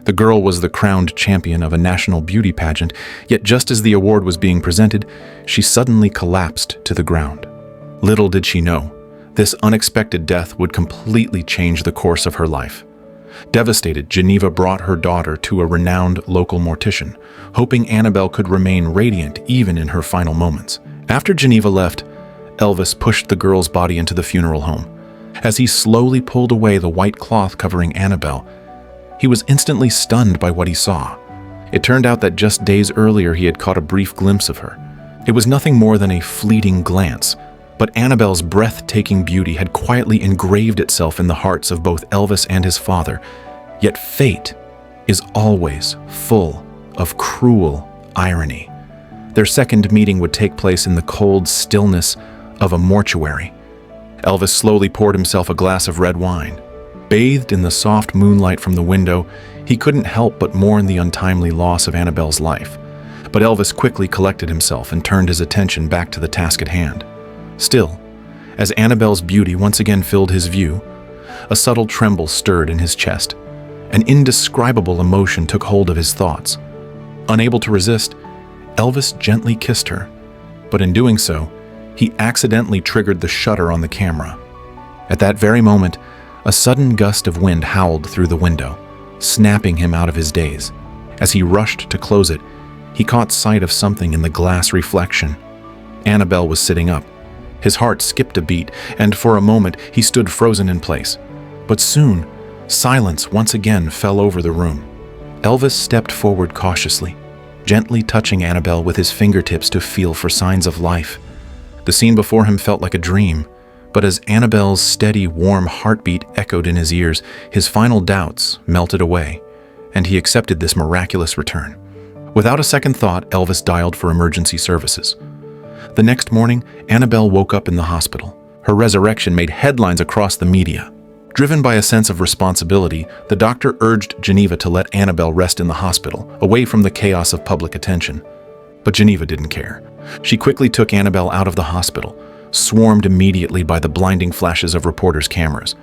The girl was the crowned champion of a national beauty pageant, yet just as the award was being presented, she suddenly collapsed to the ground. Little did she know, this unexpected death would completely change the course of her life. Devastated, Geneva brought her daughter to a renowned local mortician, hoping Anabelle could remain radiant even in her final moments. After Geneva left, Elvis pushed the girl's body into the funeral home. As he slowly pulled away the white cloth covering Anabelle, he was instantly stunned by what he saw. It turned out that just days earlier he had caught a brief glimpse of her. It was nothing more than a fleeting glance, but Anabelle's breathtaking beauty had quietly engraved itself in the hearts of both Elvis and his father. Yet fate is always full of cruel irony. Their second meeting would take place in the cold stillness of a mortuary. Elvis slowly poured himself a glass of red wine. Bathed in the soft moonlight from the window, he couldn't help but mourn the untimely loss of Anabelle's life. But Elvis quickly collected himself and turned his attention back to the task at hand. Still, as Anabelle's beauty once again filled his view, a subtle tremble stirred in his chest. An indescribable emotion took hold of his thoughts. Unable to resist, Elvis gently kissed her, but in doing so, he accidentally triggered the shutter on the camera. At that very moment, a sudden gust of wind howled through the window, snapping him out of his daze. As he rushed to close it, he caught sight of something in the glass reflection. Anabelle was sitting up. His heart skipped a beat, and for a moment he stood frozen in place. But soon, silence once again fell over the room. Elvis stepped forward cautiously, gently touching Anabelle with his fingertips to feel for signs of life. The scene before him felt like a dream, but as Anabelle's steady, warm heartbeat echoed in his ears, his final doubts melted away, and he accepted this miraculous return. Without a second thought, Elvis dialed for emergency services. The next morning, Anabelle woke up in the hospital. Her resurrection made headlines across the media. Driven by a sense of responsibility, the doctor urged Geneva to let Anabelle rest in the hospital, away from the chaos of public attention. But Geneva didn't care. She quickly took Anabelle out of the hospital, swarmed immediately by the blinding flashes of reporters' cameras.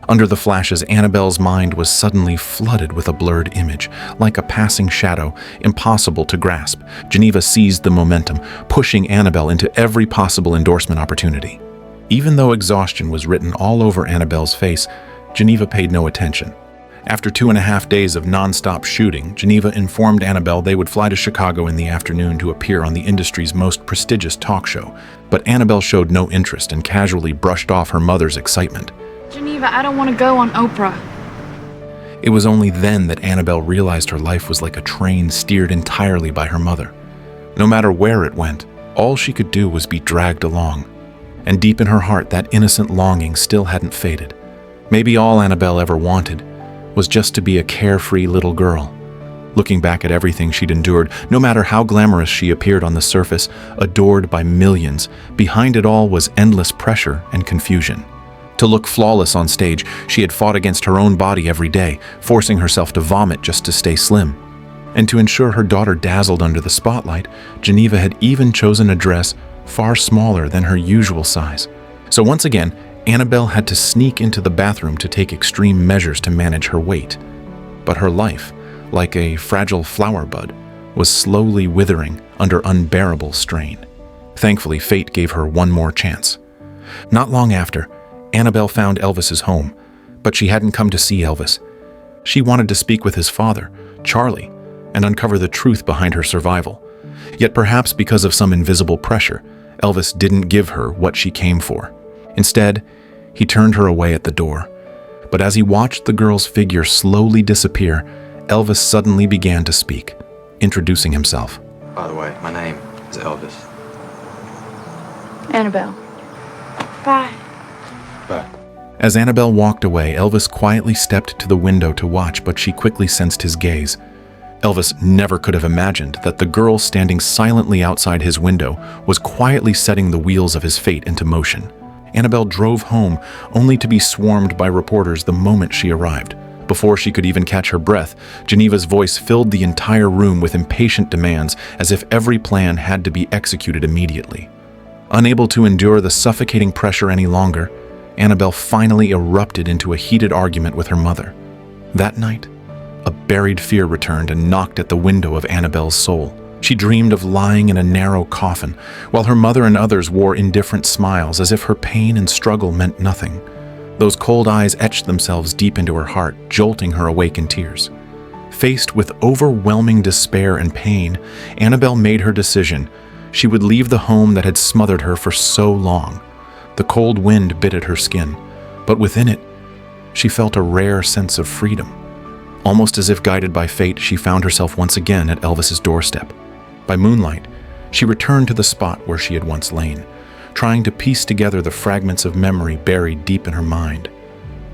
Under the flashes, Anabelle's mind was suddenly flooded with a blurred image, like a passing shadow, impossible to grasp. Geneva seized the momentum, pushing Anabelle into every possible endorsement opportunity. Even though exhaustion was written all over Anabelle's face, Geneva paid no attention. After 2.5 days of non-stop shooting, Geneva informed Anabelle they would fly to Chicago in the afternoon to appear on the industry's most prestigious talk show, but Anabelle showed no interest and casually brushed off her mother's excitement. Geneva, I don't want to go on Oprah. It was only then that Anabelle realized her life was like a train steered entirely by her mother. No matter where it went, all she could do was be dragged along. And deep in her heart, that innocent longing still hadn't faded. Maybe all Anabelle ever wanted was just to be a carefree little girl. Looking back at everything she'd endured, no matter how glamorous she appeared on the surface, adored by millions, behind it all was endless pressure and confusion. To look flawless on stage, she had fought against her own body every day, forcing herself to vomit just to stay slim. And to ensure her daughter dazzled under the spotlight, Geneva had even chosen a dress far smaller than her usual size. So once again, Anabelle had to sneak into the bathroom to take extreme measures to manage her weight. But her life, like a fragile flower bud, was slowly withering under unbearable strain. Thankfully, fate gave her one more chance. Not long after, Anabelle found Elvis's home, but she hadn't come to see Elvis. She wanted to speak with his father, Charlie, and uncover the truth behind her survival. Yet perhaps because of some invisible pressure, Elvis didn't give her what she came for. Instead, he turned her away at the door. But as he watched the girl's figure slowly disappear, Elvis suddenly began to speak, introducing himself. By the way, my name is Elvis. Anabelle. Bye. Bye. As Anabelle walked away, Elvis quietly stepped to the window to watch, but she quickly sensed his gaze. Elvis never could have imagined that the girl standing silently outside his window was quietly setting the wheels of his fate into motion. Anabelle drove home, only to be swarmed by reporters the moment she arrived. Before she could even catch her breath, Geneva's voice filled the entire room with impatient demands, as if every plan had to be executed immediately. Unable to endure the suffocating pressure any longer, Anabelle finally erupted into a heated argument with her mother. That night, a buried fear returned and knocked at the window of Anabelle's soul. She dreamed of lying in a narrow coffin, while her mother and others wore indifferent smiles as if her pain and struggle meant nothing. Those cold eyes etched themselves deep into her heart, jolting her awake in tears. Faced with overwhelming despair and pain, Anabelle made her decision. She would leave the home that had smothered her for so long. The cold wind bit at her skin, but within it, she felt a rare sense of freedom. Almost as if guided by fate, she found herself once again at Elvis's doorstep. By moonlight, she returned to the spot where she had once lain, trying to piece together the fragments of memory buried deep in her mind.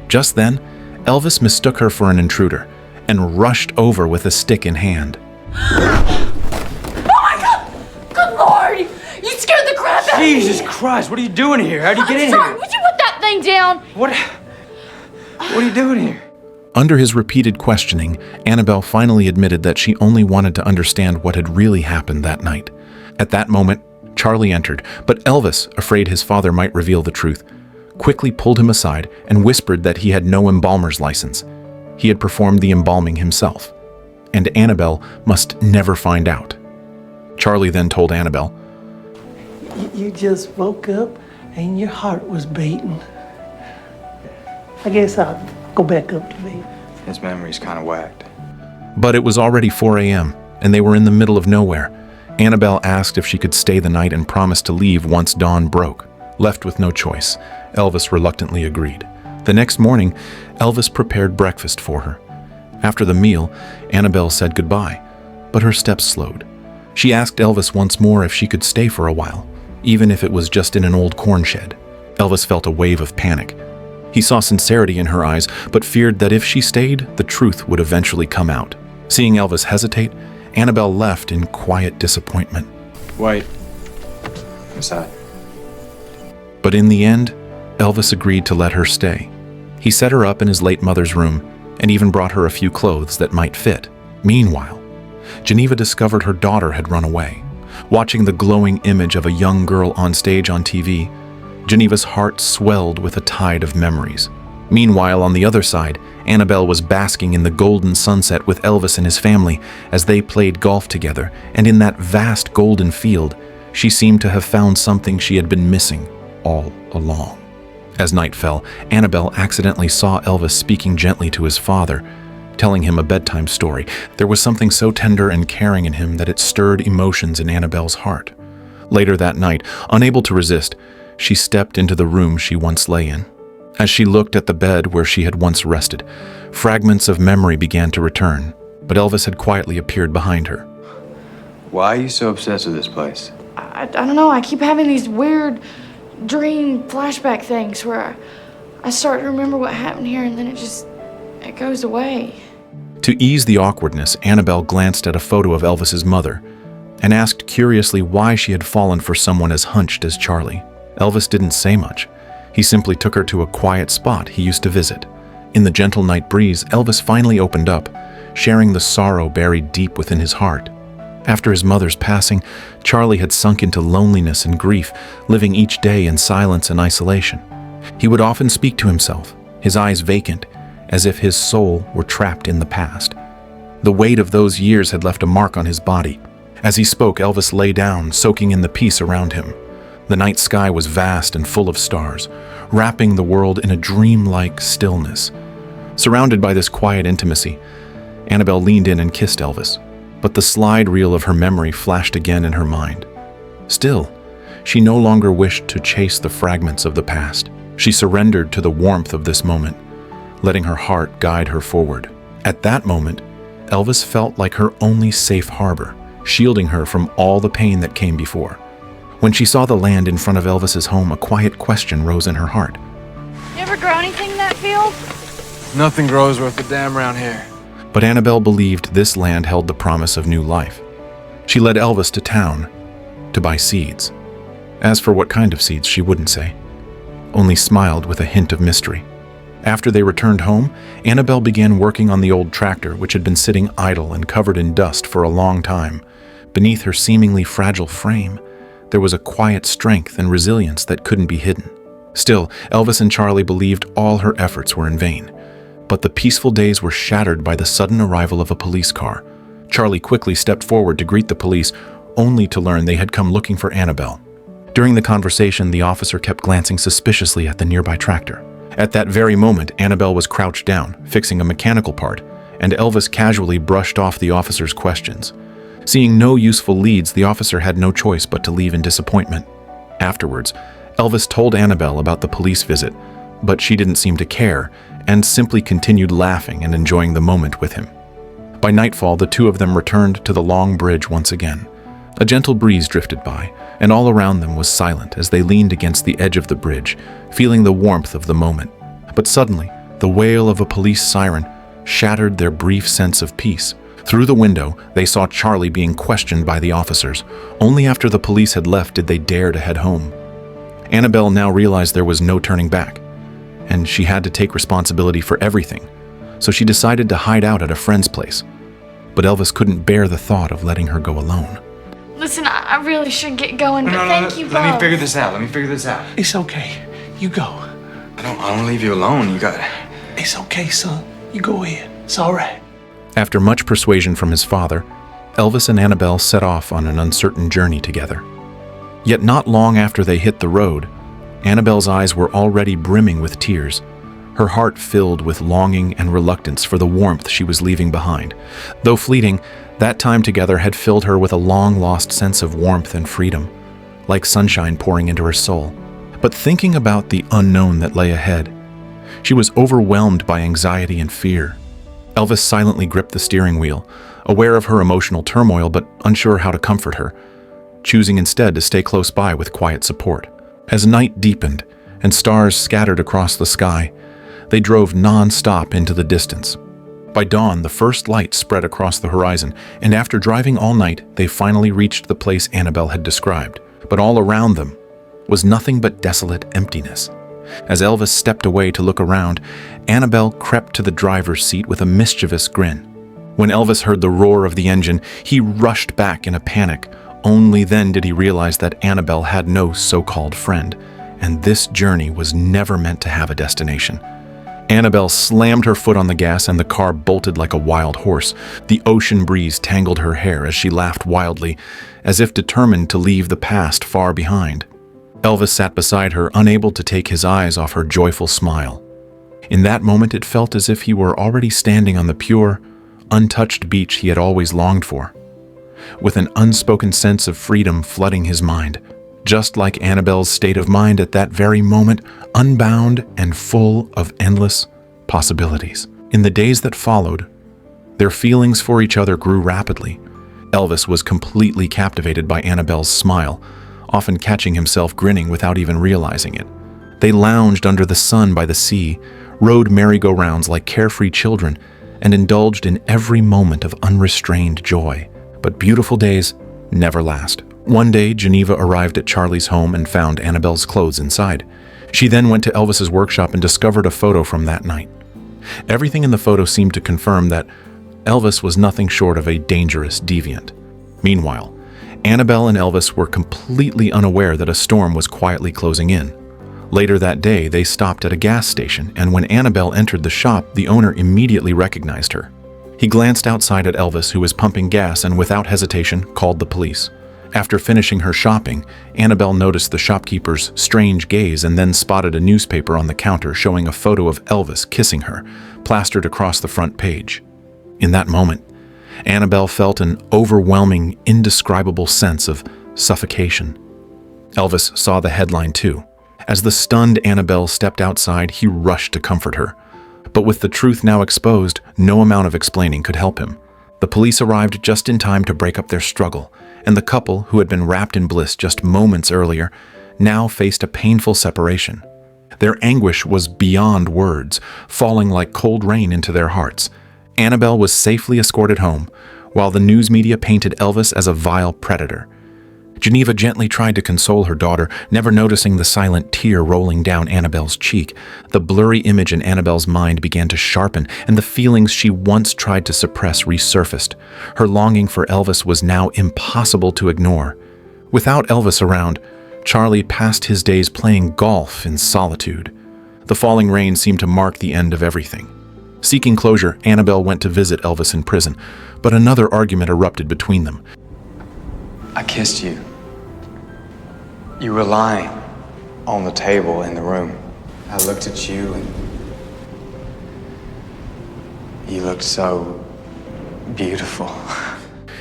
Just then, Elvis mistook her for an intruder and rushed over with a stick in hand. Oh my God! Good Lord! You scared the crap out of me! Jesus Christ, what are you doing here? How'd you get in Sorry, here? would you put that thing down? What are you doing here? Under his repeated questioning, Anabelle finally admitted that she only wanted to understand what had really happened that night. At that moment, Charlie entered, but Elvis, afraid his father might reveal the truth, quickly pulled him aside and whispered that he had no embalmer's license. He had performed the embalming himself, and Anabelle must never find out. Charlie then told Anabelle, You just woke up and your heart was beating. I guess I'll go back up to bed. His memory's kind of whacked. but it was already 4 a.m., and they were in the middle of nowhere. Anabelle asked if she could stay the night and promised to leave once dawn broke. Left with no choice, Elvis reluctantly agreed. The next morning, Elvis prepared breakfast for her. After the meal, Anabelle said goodbye, but her steps slowed. She asked Elvis once more if she could stay for a while, even if it was just in an old corn shed. Elvis felt a wave of panic. He saw sincerity in her eyes, but feared that if she stayed, the truth would eventually come out. Seeing Elvis hesitate, Anabelle left in quiet disappointment. Wait. Inside. But in the end, Elvis agreed to let her stay. He set her up in his late mother's room and even brought her a few clothes that might fit. Meanwhile, Geneva discovered her daughter had run away. Watching the glowing image of a young girl on stage on TV, Geneva's heart swelled with a tide of memories. Meanwhile, on the other side, Anabelle was basking in the golden sunset with Elvis and his family as they played golf together, and in that vast golden field, she seemed to have found something she had been missing all along. As night fell, Anabelle accidentally saw Elvis speaking gently to his father, telling him a bedtime story. There was something so tender and caring in him that it stirred emotions in Anabelle's heart. Later that night, unable to resist, she stepped into the room she once lay in. As she looked at the bed where she had once rested, fragments of memory began to return, but Elvis had quietly appeared behind her. Why are you so obsessed with this place? I don't know. I keep having these weird dream flashback things where I start to remember what happened here and then it goes away. To ease the awkwardness, Anabelle glanced at a photo of Elvis's mother and asked curiously why she had fallen for someone as hunched as Charlie. Elvis didn't say much. He simply took her to a quiet spot he used to visit. In the gentle night breeze, Elvis finally opened up, sharing the sorrow buried deep within his heart. After his mother's passing, Charlie had sunk into loneliness and grief, living each day in silence and isolation. He would often speak to himself, his eyes vacant, as if his soul were trapped in the past. The weight of those years had left a mark on his body. As he spoke, Elvis lay down, soaking in the peace around him. The night sky was vast and full of stars, wrapping the world in a dreamlike stillness. Surrounded by this quiet intimacy, Anabelle leaned in and kissed Elvis, but the slide reel of her memory flashed again in her mind. Still, she no longer wished to chase the fragments of the past. She surrendered to the warmth of this moment, letting her heart guide her forward. At that moment, Elvis felt like her only safe harbor, shielding her from all the pain that came before. When she saw the land in front of Elvis's home, a quiet question rose in her heart. You ever grow anything in that field? Nothing grows worth a damn around here. But Anabelle believed this land held the promise of new life. She led Elvis to town to buy seeds. As for what kind of seeds, she wouldn't say, only smiled with a hint of mystery. After they returned home, Anabelle began working on the old tractor, which had been sitting idle and covered in dust for a long time. Beneath her seemingly fragile frame, there was a quiet strength and resilience that couldn't be hidden. Still, Elvis and Charlie believed all her efforts were in vain. But the peaceful days were shattered by the sudden arrival of a police car. Charlie quickly stepped forward to greet the police, only to learn they had come looking for Anabelle. During the conversation, the officer kept glancing suspiciously at the nearby tractor. At that very moment, Anabelle was crouched down, fixing a mechanical part, and Elvis casually brushed off the officer's questions. Seeing no useful leads, the officer had no choice but to leave in disappointment. Afterwards, Elvis told Anabelle about the police visit, but she didn't seem to care, and simply continued laughing and enjoying the moment with him. By nightfall, the two of them returned to the long bridge once again. A gentle breeze drifted by, and all around them was silent as they leaned against the edge of the bridge, feeling the warmth of the moment. But suddenly, the wail of a police siren shattered their brief sense of peace. Through the window, they saw Charlie being questioned by the officers. Only after the police had left did they dare to head home. Anabelle now realized there was no turning back, and she had to take responsibility for everything, so she decided to hide out at a friend's place. But Elvis couldn't bear the thought of letting her go alone. Listen, I really should get going, but thank you both. Let me figure this out. It's okay. You go. I don't want to leave you alone. It's okay, son. You go ahead. It's all right. After much persuasion from his father, Elvis and Anabelle set off on an uncertain journey together. Yet not long after they hit the road, Anabelle's eyes were already brimming with tears, her heart filled with longing and reluctance for the warmth she was leaving behind. Though fleeting, that time together had filled her with a long-lost sense of warmth and freedom, like sunshine pouring into her soul. But thinking about the unknown that lay ahead, she was overwhelmed by anxiety and fear. Elvis silently gripped the steering wheel, aware of her emotional turmoil but unsure how to comfort her, choosing instead to stay close by with quiet support. As night deepened and stars scattered across the sky, they drove non-stop into the distance. By dawn, the first light spread across the horizon, and after driving all night, they finally reached the place Anabelle had described. But all around them was nothing but desolate emptiness. As Elvis stepped away to look around, Anabelle crept to the driver's seat with a mischievous grin. When Elvis heard the roar of the engine, he rushed back in a panic. Only then did he realize that Anabelle had no so-called friend, and this journey was never meant to have a destination. Anabelle slammed her foot on the gas and the car bolted like a wild horse. The ocean breeze tangled her hair as she laughed wildly, as if determined to leave the past far behind. Elvis sat beside her, unable to take his eyes off her joyful smile. In that moment, it felt as if he were already standing on the pure, untouched beach he had always longed for, with an unspoken sense of freedom flooding his mind, just like Anabelle's state of mind at that very moment, unbound and full of endless possibilities. In the days that followed, their feelings for each other grew rapidly. Elvis was completely captivated by Anabelle's smile, often catching himself grinning without even realizing it. They lounged under the sun by the sea, rode merry-go-rounds like carefree children, and indulged in every moment of unrestrained joy. But beautiful days never last. One day, Geneva arrived at Charlie's home and found Anabelle's clothes inside. She then went to Elvis's workshop and discovered a photo from that night. Everything in the photo seemed to confirm that Elvis was nothing short of a dangerous deviant. Meanwhile, Anabelle and Elvis were completely unaware that a storm was quietly closing in. Later that day, they stopped at a gas station, and when Anabelle entered the shop, the owner immediately recognized her. He glanced outside at Elvis, who was pumping gas, and without hesitation, called the police. After finishing her shopping, Anabelle noticed the shopkeeper's strange gaze and then spotted a newspaper on the counter showing a photo of Elvis kissing her, plastered across the front page. In that moment, Anabelle felt an overwhelming, indescribable sense of suffocation. Elvis saw the headline too. As the stunned Anabelle stepped outside, he rushed to comfort her. But with the truth now exposed, no amount of explaining could help him. The police arrived just in time to break up their struggle, and the couple, who had been wrapped in bliss just moments earlier, now faced a painful separation. Their anguish was beyond words, falling like cold rain into their hearts. Anabelle was safely escorted home, while the news media painted Elvis as a vile predator. Geneva gently tried to console her daughter, never noticing the silent tear rolling down Anabelle's cheek. The blurry image in Anabelle's mind began to sharpen, and the feelings she once tried to suppress resurfaced. Her longing for Elvis was now impossible to ignore. Without Elvis around, Charlie passed his days playing golf in solitude. The falling rain seemed to mark the end of everything. Seeking closure, Anabelle went to visit Elvis in prison, but another argument erupted between them. I kissed you. You were lying on the table in the room. I looked at you and you looked so beautiful.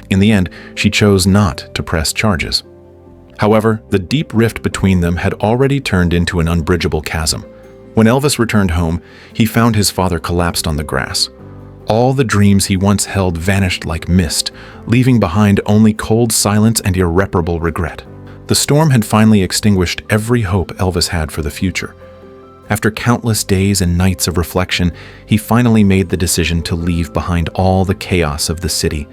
In the end, she chose not to press charges. However, the deep rift between them had already turned into an unbridgeable chasm. When Elvis returned home, he found his father collapsed on the grass. All the dreams he once held vanished like mist, leaving behind only cold silence and irreparable regret. The storm had finally extinguished every hope Elvis had for the future. After countless days and nights of reflection, he finally made the decision to leave behind all the chaos of the city.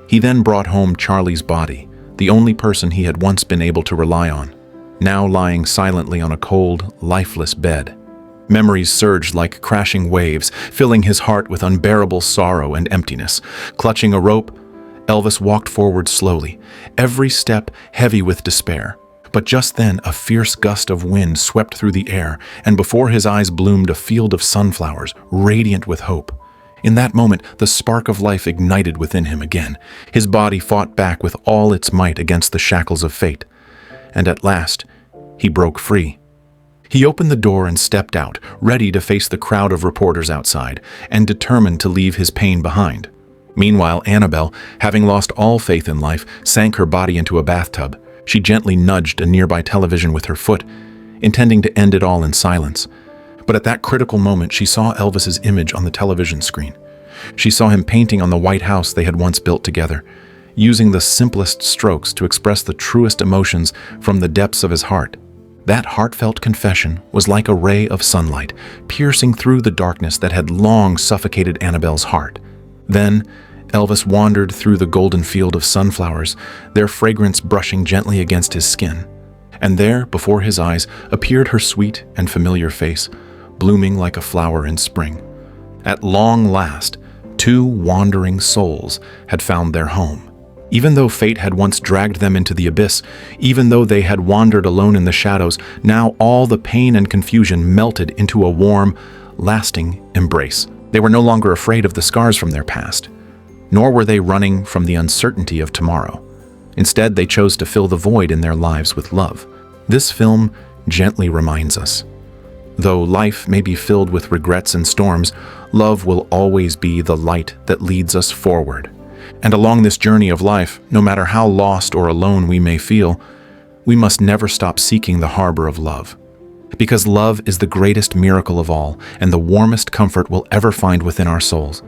He then brought home Charlie's body, the only person he had once been able to rely on, now lying silently on a cold, lifeless bed. Memories surged like crashing waves, filling his heart with unbearable sorrow and emptiness. Clutching a rope, Elvis walked forward slowly, every step heavy with despair. But just then, a fierce gust of wind swept through the air, and before his eyes bloomed a field of sunflowers, radiant with hope. In that moment, the spark of life ignited within him again. His body fought back with all its might against the shackles of fate. And at last, he broke free. He opened the door and stepped out, ready to face the crowd of reporters outside, and determined to leave his pain behind. Meanwhile, Anabelle, having lost all faith in life, sank her body into a bathtub. She gently nudged a nearby television with her foot, intending to end it all in silence. But at that critical moment, she saw Elvis's image on the television screen. She saw him painting on the white house they had once built together, using the simplest strokes to express the truest emotions from the depths of his heart. That heartfelt confession was like a ray of sunlight, piercing through the darkness that had long suffocated Anabelle's heart. Then, Elvis wandered through the golden field of sunflowers, their fragrance brushing gently against his skin. And there, before his eyes, appeared her sweet and familiar face, blooming like a flower in spring. At long last, two wandering souls had found their home. Even though fate had once dragged them into the abyss, even though they had wandered alone in the shadows, now all the pain and confusion melted into a warm, lasting embrace. They were no longer afraid of the scars from their past, nor were they running from the uncertainty of tomorrow. Instead, they chose to fill the void in their lives with love. This film gently reminds us, though life may be filled with regrets and storms, love will always be the light that leads us forward. And along this journey of life, no matter how lost or alone we may feel, we must never stop seeking the harbor of love. Because love is the greatest miracle of all, and the warmest comfort we'll ever find within our souls.